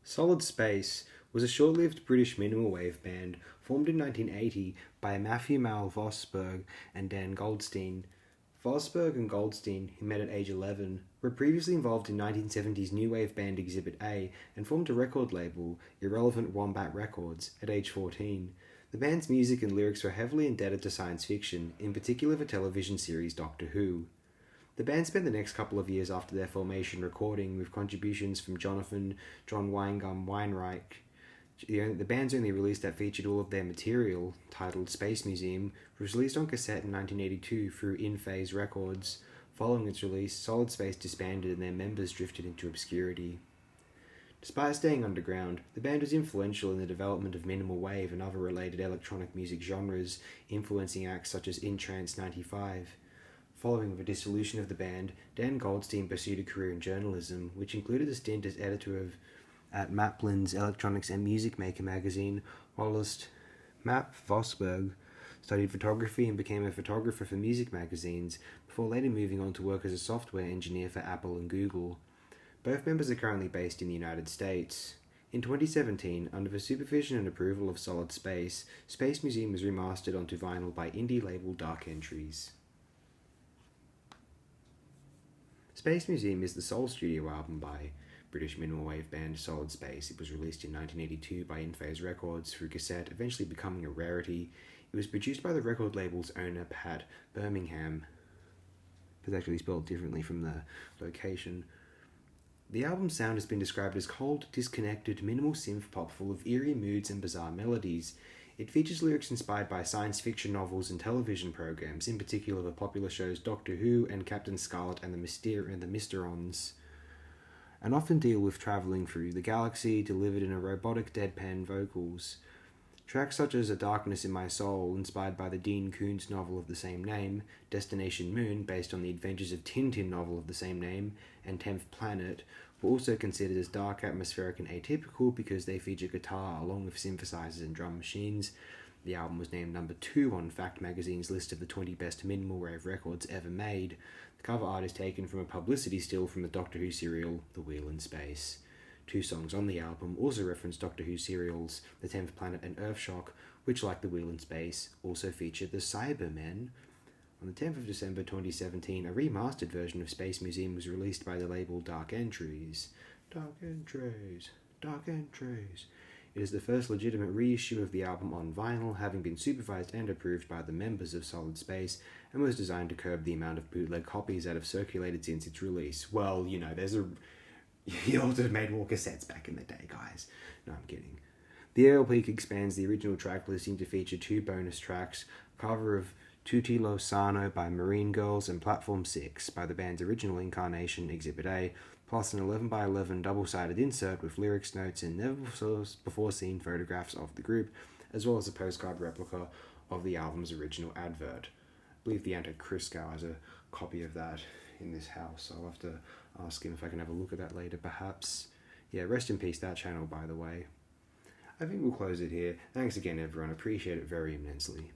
Solid Space was a short-lived British minimal wave band formed in 1980 by Matthew Mal Vosberg and Dan Goldstein. Vosberg and Goldstein, who met at age 11, were previously involved in 1970s new wave band Exhibit A and formed a record label, Irrelevant Wombat Records, at age 14. The band's music and lyrics were heavily indebted to science fiction, in particular the television series Doctor Who. The band spent the next couple of years after their formation recording, with contributions from John Weingum Weinreich. The band's only release that featured all of their material, titled Space Museum, was released on cassette in 1982 through In Phase Records. Following its release, Solid Space disbanded and their members drifted into obscurity. Despite staying underground, the band was influential in the development of minimal wave and other related electronic music genres, influencing acts such as In Trance 95. Following the dissolution of the band, Dan Goldstein pursued a career in journalism, which included a stint as editor at Maplin's Electronics and Music Maker magazine, whilst Matt Vosberg studied photography and became a photographer for music magazines, before later moving on to work as a software engineer for Apple and Google. Both members are currently based in the United States. In 2017, under the supervision and approval of Solid Space, Space Museum was remastered onto vinyl by indie label Dark Entries. Space Museum is the sole studio album by British minimal wave band Solid Space. It was released in 1982 by In Phase Records through cassette, eventually becoming a rarity. It was produced by the record label's owner, Pat Birmingham. It's actually spelled differently from the location. The album's sound has been described as cold, disconnected, minimal synth pop full of eerie moods and bizarre melodies. It features lyrics inspired by science fiction novels and television programs, in particular the popular shows Doctor Who and Captain Scarlet and the Mysterons, and often deal with travelling through the galaxy, delivered in a robotic deadpan vocals. Tracks such as A Darkness in My Soul, inspired by the Dean Koontz novel of the same name, Destination Moon, based on the Adventures of Tintin novel of the same name, and 10th Planet, were also considered as dark, atmospheric, and atypical because they feature guitar along with synthesizers and drum machines. The album was named number 2 on Fact Magazine's list of the 20 best minimal wave records ever made. The cover art is taken from a publicity still from the Doctor Who serial The Wheel in Space. 2 songs on the album also reference Doctor Who serials The 10th Planet and Earthshock, which, like The Wheel in Space, also featured the Cybermen. On the 10th of December 2017, a remastered version of Space Museum was released by the label Dark Entries. Dark Entries, Dark Entries. It is the first legitimate reissue of the album on vinyl, having been supervised and approved by the members of Solid Space, and was designed to curb the amount of bootleg copies that have circulated since its release. Well, you know, you also made more cassettes back in the day, guys. No, I'm kidding. The LP expands the original track listing to feature 2 bonus tracks, a cover of Tutti Lo Sano by Marine Girls and Platform 6 by the band's original incarnation, Exhibit A, plus an 11x11 double-sided insert with lyrics, notes, and never-before-seen photographs of the group, as well as a postcard replica of the album's original advert. I believe the Anti-Crisco has a copy of that in this house. I'll have to ask him if I can have a look at that later, perhaps. Yeah, rest in peace, that channel, by the way. I think we'll close it here. Thanks again, everyone. Appreciate it very immensely.